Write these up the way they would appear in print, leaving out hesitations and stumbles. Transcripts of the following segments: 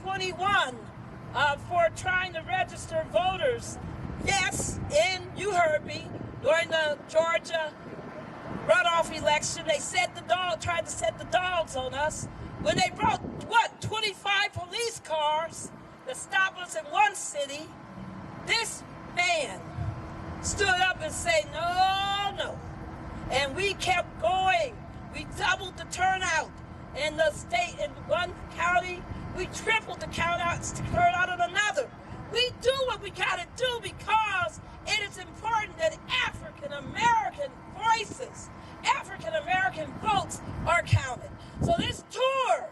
21 for trying to register voters. Yes, you heard me, during the Georgia runoff election, they tried to set the dogs on us when they brought, 25 police cars to stop us in one city. This man stood up and said, no. And we kept going. We doubled the turnout in the state. In one county, we tripled the turnout in another. We do what we gotta do because it is important that African-American voices, African-American votes are counted. So this tour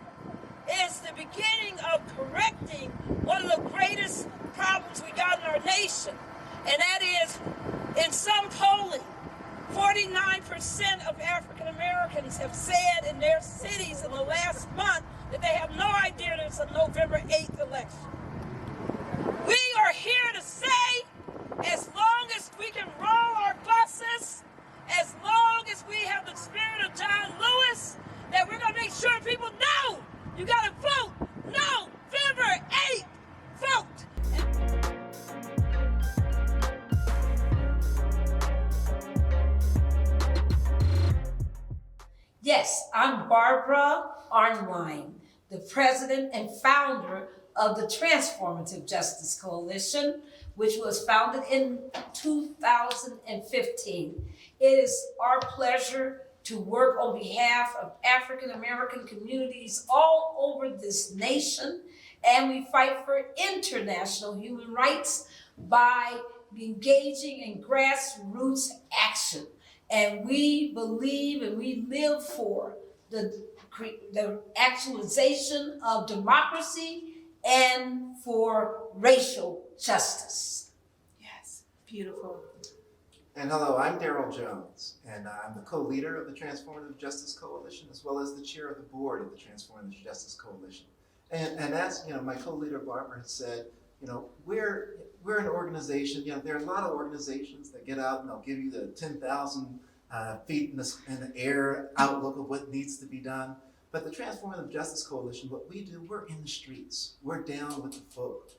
is the beginning of correcting one of the greatest problems we got in our nation. And that is, in some polling, 49% of African Americans have said in their cities in the last month that they have no idea there's a November 8th election. We are here to say, as long as we can roll our buses, as long as we have the spirit of John Lewis, that we're going to make sure people know you got to vote. November 8th, vote. Yes, I'm Barbara Arnwine, the president and founder of the Transformative Justice Coalition, which was founded in 2015. It is our pleasure to work on behalf of African American communities all over this nation, and we fight for international human rights by engaging in grassroots action. And we believe and we live for the actualization of democracy and for racial justice. Yes, beautiful. And hello, I'm Darrell Jones, and I'm the co-leader of the Transformative Justice Coalition, as well as the chair of the board of the Transformative Justice Coalition. And as my co-leader Barbara had said, we're an organization. There are a lot of organizations that get out and they'll give you the 10,000 feet in the air outlook of what needs to be done. But the Transformative Justice Coalition, what we do, we're in the streets. We're down with the folk.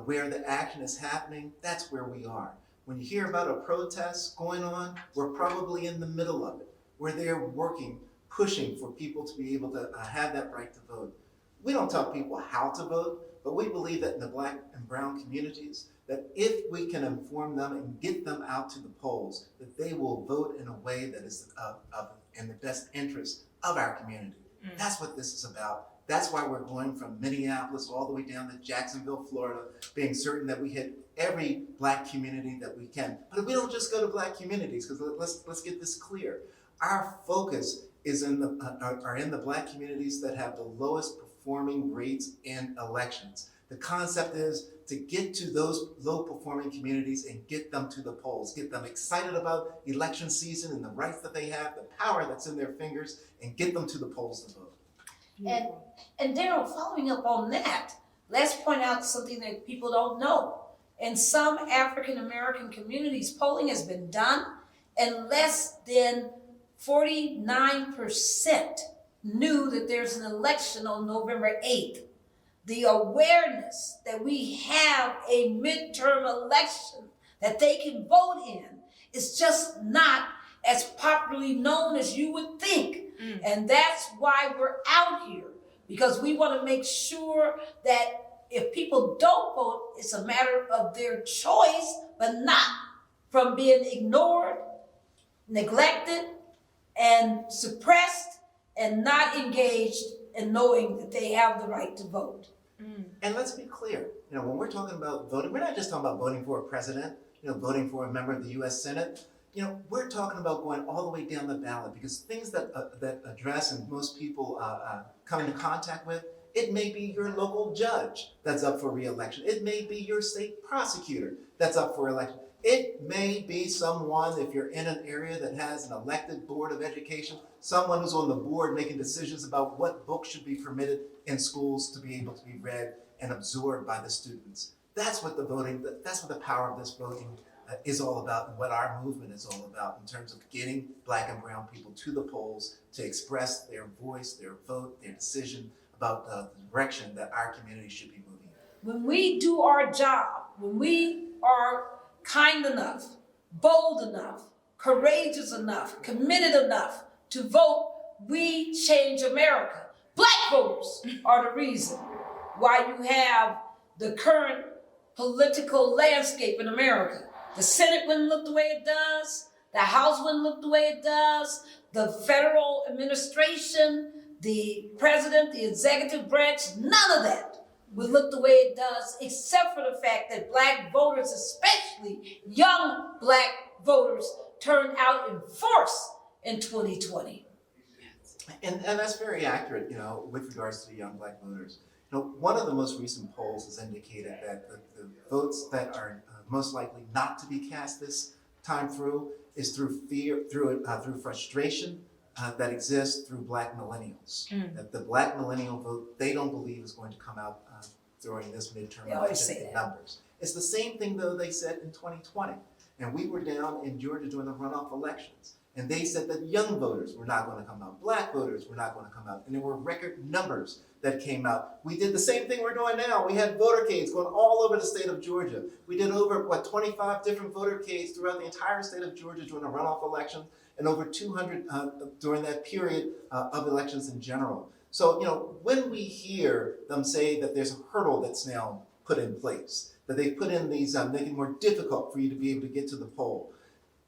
Where the action is happening, that's where we are. When you hear about a protest going on, we're probably in the middle of it. We're there working, pushing for people to be able to have that right to vote. We don't tell people how to vote, but we believe that in the Black and brown communities, that if we can inform them and get them out to the polls, that they will vote in a way that is in the best interest of our community. That's what this is about. That's why we're going from Minneapolis all the way down to Jacksonville, Florida, being certain that we hit every Black community that we can. But we don't just go to Black communities, because let's get this clear. Our focus is in the Black communities that have the lowest performing rates in elections. The concept is to get to those low performing communities and get them to the polls, get them excited about election season and the rights that they have, the power that's in their fingers, and get them to the polls to vote. And Darrell, following up on that, let's point out something that people don't know. In some African American communities, polling has been done, and less than 49% knew that there's an election on November 8th. The awareness that we have a midterm election that they can vote in is just not as popularly known as you would think. And that's why we're out here, because we want to make sure that if people don't vote, it's a matter of their choice, but not from being ignored, neglected, and suppressed, and not engaged in knowing that they have the right to vote. And let's be clear, when we're talking about voting, we're not just talking about voting for a president, voting for a member of the U.S. Senate. We're talking about going all the way down the ballot, because things that address and most people come into contact with, it may be your local judge that's up for re-election. It may be your state prosecutor that's up for election. It may be someone, if you're in an area that has an elected board of education, someone who's on the board making decisions about what books should be permitted in schools to be able to be read and absorbed by the students. That's what that's what the power of this voting is all about, and what our movement is all about in terms of getting Black and brown people to the polls to express their voice, their vote, their decision about the direction that our community should be moving. when we do our job, when we are kind enough, bold enough, courageous enough, committed enough to vote, we change America. Black voters are the reason why you have the current political landscape in America. The Senate wouldn't look the way it does. The House wouldn't look the way it does. The federal administration, the president, the executive branch, none of that would look the way it does, except for the fact that black voters, especially young black voters, turned out in force in 2020. And that's very accurate, with regards to the young black voters. One of the most recent polls has indicated that the votes that are most likely not to be cast this time through is through fear, through frustration that exists through black millennials. That the black millennial vote, they don't believe is going to come out during this midterm election in numbers. It's the same thing, though, they said in 2020. And we were down in Georgia during the runoff elections. And they said that young voters were not going to come out. Black voters were not going to come out. And there were record numbers that came out. We did the same thing we're doing now. We had votercades going all over the state of Georgia. We did over, 25 different votercades throughout the entire state of Georgia during the runoff elections, and over 200 during that period of elections in general. So, when we hear them say that there's a hurdle that's now put in place, that they put in these, making it more difficult for you to be able to get to the poll,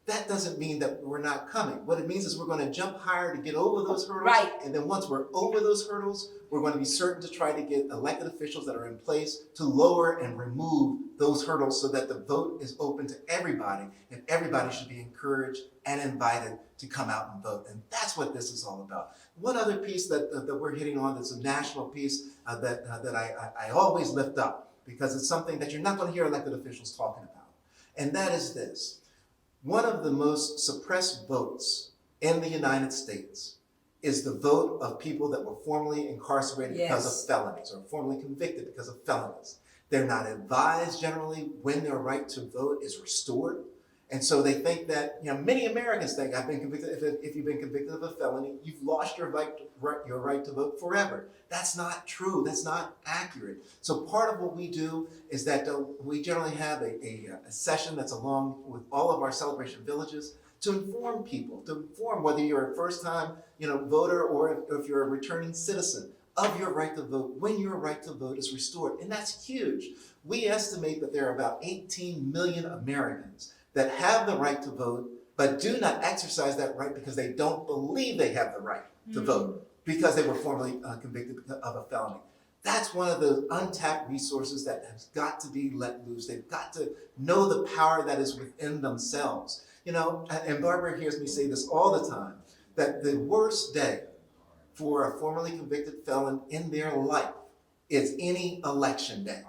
that doesn't mean that we're not coming. What it means is we're going to jump higher to get over those hurdles. Right. And then once we're over those hurdles, we're going to be certain to try to get elected officials that are in place to lower and remove those hurdles so that the vote is open to everybody, and everybody should be encouraged and invited to come out and vote. And that's what this is all about. One other piece that we're hitting on that's a national piece that I always lift up, because it's something that you're not going to hear elected officials talking about. And that is this. One of the most suppressed votes in the United States is the vote of people that were formerly incarcerated because of felonies, or formerly convicted because of felonies. They're not advised generally when their right to vote is restored. And so they think that, many Americans think, I've been convicted, if you've been convicted of a felony, you've lost your right to vote forever. That's not true. That's not accurate. So part of what we do is that we generally have a session that's along with all of our celebration villages to inform people, whether you're a first-time voter or if you're a returning citizen, of your right to vote when your right to vote is restored. And that's huge. We estimate that there are about 18 million Americans that have the right to vote, but do not exercise that right because they don't believe they have the right to vote because they were formerly convicted of a felony. That's one of the untapped resources that has got to be let loose. They've got to know the power that is within themselves. And Barbara hears me say this all the time, that the worst day for a formerly convicted felon in their life is any election day.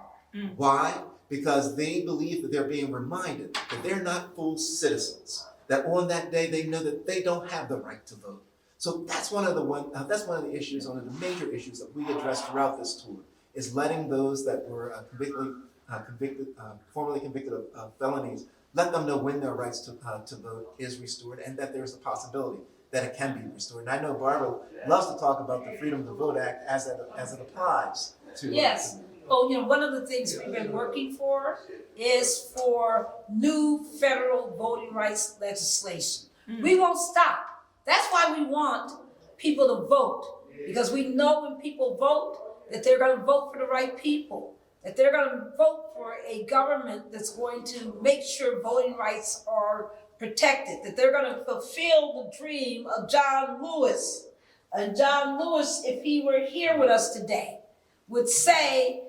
Why? Because they believe that they're being reminded that they're not full citizens, that on that day they know that they don't have the right to vote. So that's one of the issues, one of the major issues that we address throughout this tour, is letting those that were formerly convicted of felonies, let them know when their rights to vote is restored, and that there's a possibility that it can be restored. And I know Barbara loves to talk about the Freedom to Vote Act as it applies to. Yes. Well, one of the things we've been working for is for new federal voting rights legislation. We won't stop. That's why we want people to vote, because we know when people vote that they're going to vote for the right people, that they're going to vote for a government that's going to make sure voting rights are protected, that they're going to fulfill the dream of John Lewis. And John Lewis, if he were here with us today, would say,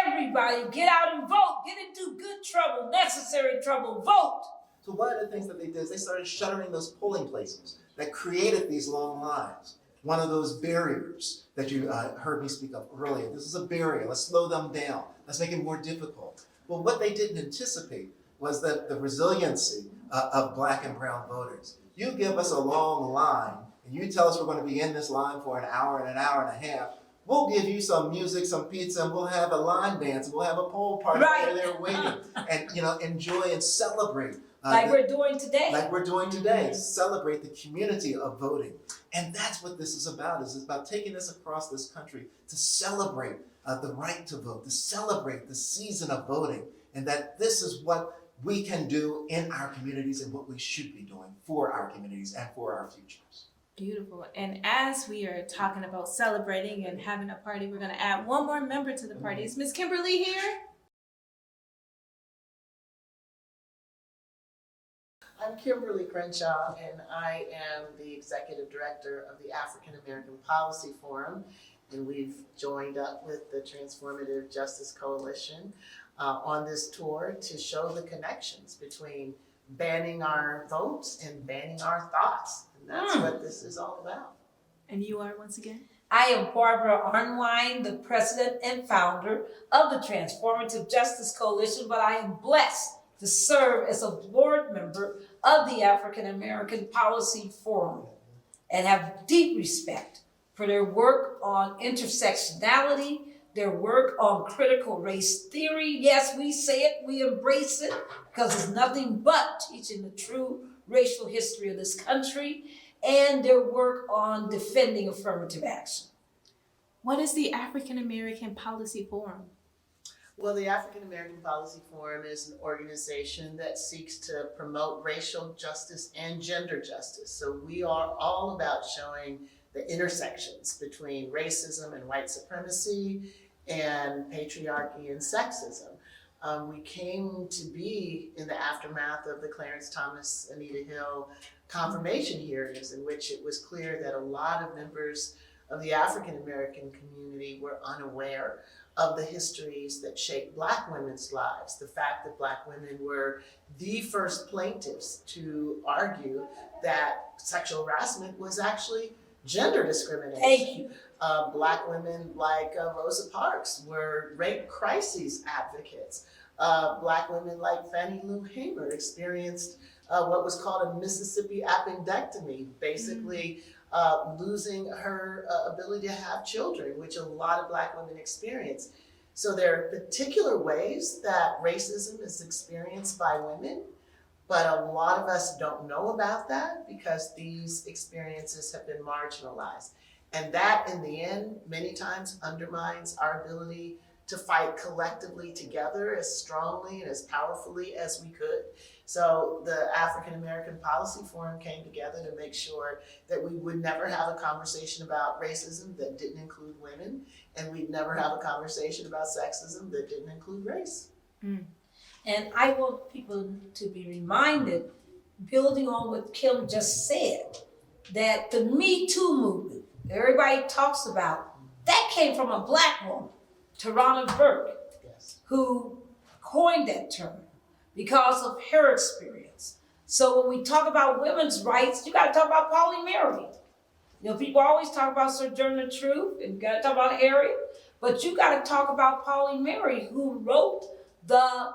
everybody get out and vote, get into good trouble, necessary trouble, vote. So one of the things that they did is they started shuttering those polling places that created these long lines. One of those barriers that you heard me speak of earlier. This is a barrier. Let's slow them down. Let's make it more difficult. Well, what they didn't anticipate was that the resiliency of black and brown voters. You give us a long line, and you tell us we're going to be in this line for an hour and a half. We'll give you some music, some pizza, and we'll have a line dance, and we'll have a poll party where they're waiting, and enjoy and celebrate. We're doing today. Like we're doing today. Celebrate the community of voting. And that's what this is about. It's about taking this across this country to celebrate the right to vote, to celebrate the season of voting, and that this is what we can do in our communities and what we should be doing for our communities and for our futures. Beautiful. And as we are talking about celebrating and having a party, we're going to add one more member to the party. Is Miss Kimberlé here? I'm Kimberlé Crenshaw, and I am the Executive Director of the African American Policy Forum, and we've joined up with the Transformative Justice Coalition on this tour to show the connections between banning our votes and banning our thoughts, and that's what this is all about. And you are once again? I am Barbara Arnwine, the president and founder of the Transformative Justice Coalition, but I am blessed to serve as a board member of the African American Policy Forum and have deep respect for their work on intersectionality, their work on critical race theory. Yes, we say it, we embrace it, because it's nothing but teaching the true racial history of this country, and their work on defending affirmative action. What is the African American Policy Forum? Well, the African American Policy Forum is an organization that seeks to promote racial justice and gender justice. So we are all about showing the intersections between racism and white supremacy and patriarchy and sexism. We came to be in the aftermath of the Clarence Thomas, Anita Hill confirmation hearings, in which it was clear that a lot of members of the African American community were unaware of the histories that shaped Black women's lives. The fact that Black women were the first plaintiffs to argue that sexual harassment was actually gender discrimination. Thank you. Black women like Rosa Parks were rape crises advocates. Black women like Fannie Lou Hamer experienced what was called a Mississippi appendectomy, basically losing her ability to have children, which a lot of Black women experience. So there are particular ways that racism is experienced by women, but a lot of us don't know about that because these experiences have been marginalized. And that, in the end, many times undermines our ability to fight collectively together as strongly and as powerfully as we could. So the African American Policy Forum came together to make sure that we would never have a conversation about racism that didn't include women, and we'd never have a conversation about sexism that didn't include race. And I want people to be reminded, building on what Kim just said, that the Me Too movement, everybody talks about, that came from a Black woman, Tarana Burke, Yes. who coined that term because of her experience. So when we talk about women's rights, you gotta talk about Pauli Murray. You know, people always talk about Sojourner Truth and you gotta talk about Harriet, but you gotta talk about Pauli Murray, who wrote the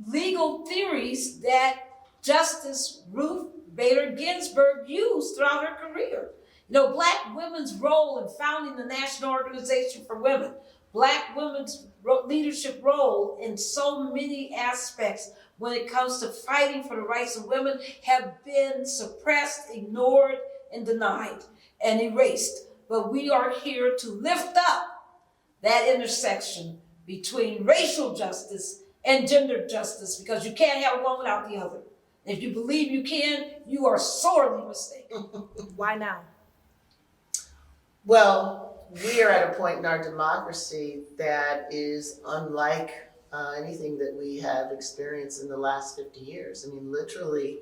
legal theories that Justice Ruth Bader Ginsburg used throughout her career. You know, Black women's role in founding the National Organization for Women, Black women's leadership role in so many aspects when it comes to fighting for the rights of women have been suppressed, ignored, and denied, and erased. But we are here to lift up that intersection between racial justice and gender justice, because you can't have one without the other. If you believe you can, you are sorely mistaken. Why now? Well, we are at a point in our democracy that is unlike anything that we have experienced in the last 50 years. I mean, literally,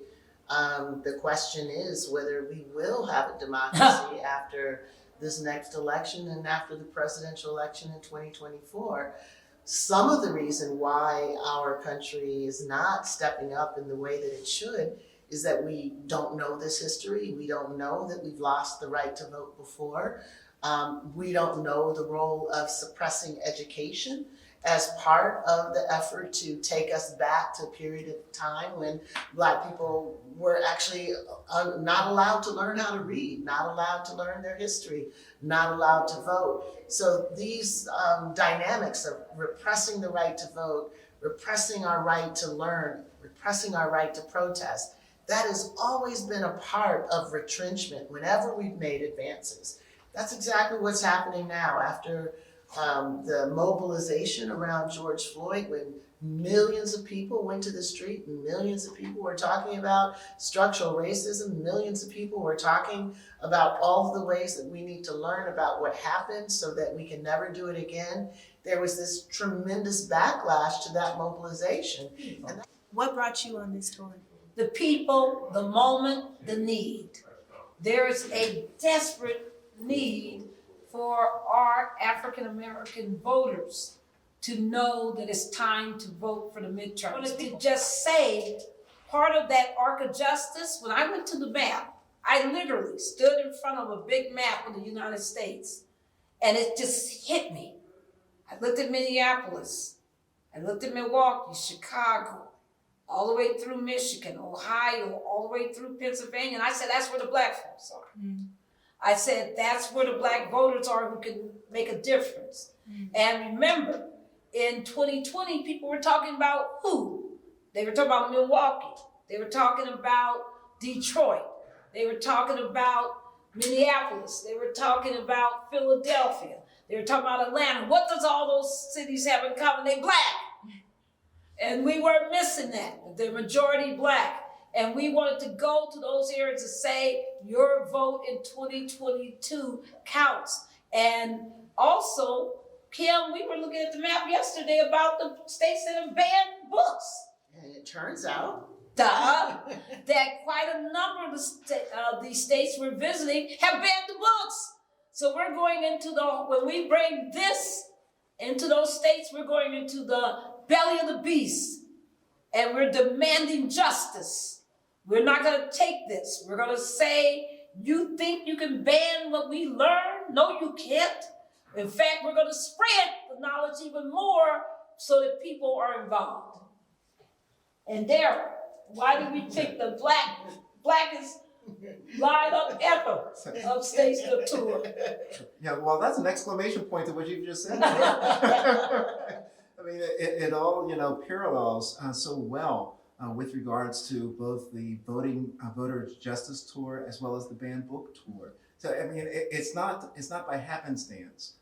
the question is whether we will have a democracy after this next election and after the presidential election in 2024. Some of the reason why our country is not stepping up in the way that it should is that we don't know this history. We don't know that we've lost the right to vote before. We don't know the role of suppressing education as part of the effort to take us back to a period of time when Black people were actually not allowed to learn how to read, not allowed to learn their history, not allowed to vote. So these dynamics of repressing the right to vote, repressing our right to learn, repressing our right to protest, that has always been a part of retrenchment whenever we've made advances. That's exactly what's happening now after the mobilization around George Floyd, when millions of people went to the street and millions of people were talking about structural racism, millions of people were talking about all of the ways that we need to learn about what happened so that we can never do it again. There was this tremendous backlash to that mobilization. And What brought you on this tour? The people, the moment, the need. There's a desperate need for our African American voters to know that it's time to vote for the midterms. To just say, part of that arc of justice, when I went to the map, I literally stood in front of a big map of the United States, and it just hit me. I looked at Minneapolis, I looked at Milwaukee, Chicago, all the way through Michigan, Ohio, all the way through Pennsylvania, and I said, that's where the black folks are. I said, that's where the black voters are who can make a difference. And remember, in 2020, people were talking about who? They were talking about Milwaukee. They were talking about Detroit. They were talking about Minneapolis. They were talking about Philadelphia. They were talking about Atlanta. What does all those cities have in common? They're black. And we were missing that. They're majority black. And we wanted to go to those areas to say, your vote in 2022 counts. And also, Kim, we were looking at the map yesterday about the states that have banned books. And it turns out that quite a number of these states we're visiting have banned the books. So we're going into when we bring this into those states, we're going into the belly of the beast. And we're demanding justice. We're not going to take this. We're going to say, you think you can ban what we learn? No, you can't. In fact, we're going to spread the knowledge even more so that people are involved. And Darryl, why did we pick the blackest lineup ever of states to tour? Yeah, well, that's an exclamation point to what you've just said. I mean, it all, parallels so well with regards to both the voter justice tour as well as the banned book tour. So, I mean, it's not by happenstance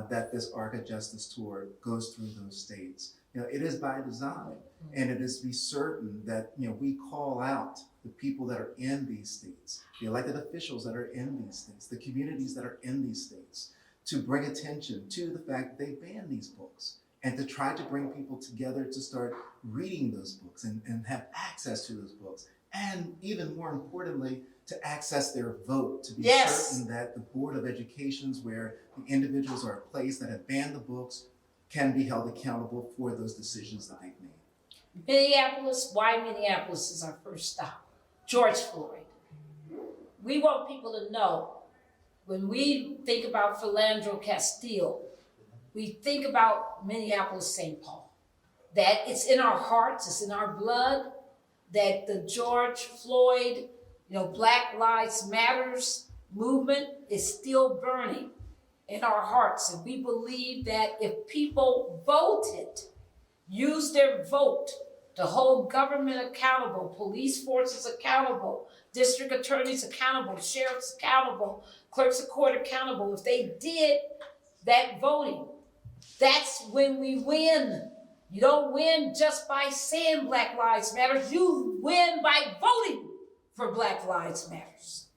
that this Arc of Justice tour goes through those states. It is by design, and it is to be certain that we call out the people that are in these states, the elected officials that are in these states, the communities that are in these states, to bring attention to the fact that they ban these books, and to try to bring people together to start reading those books and have access to those books, and even more importantly, to access their vote, to be certain that the Board of Educations, where the individuals are placed that have banned the books, can be held accountable for those decisions that they've made. Minneapolis, why Minneapolis is our first stop? George Floyd. We want people to know, when we think about Philando Castile, we think about Minneapolis, St. Paul, that it's in our hearts, it's in our blood, that the George Floyd, Black Lives Matters movement is still burning in our hearts. And we believe that if people voted, use their vote to hold government accountable, police forces accountable, district attorneys accountable, sheriffs accountable, clerks of court accountable, if they did that voting, that's when we win. You don't win just by saying Black Lives Matter. You win by voting for Black Lives Matters.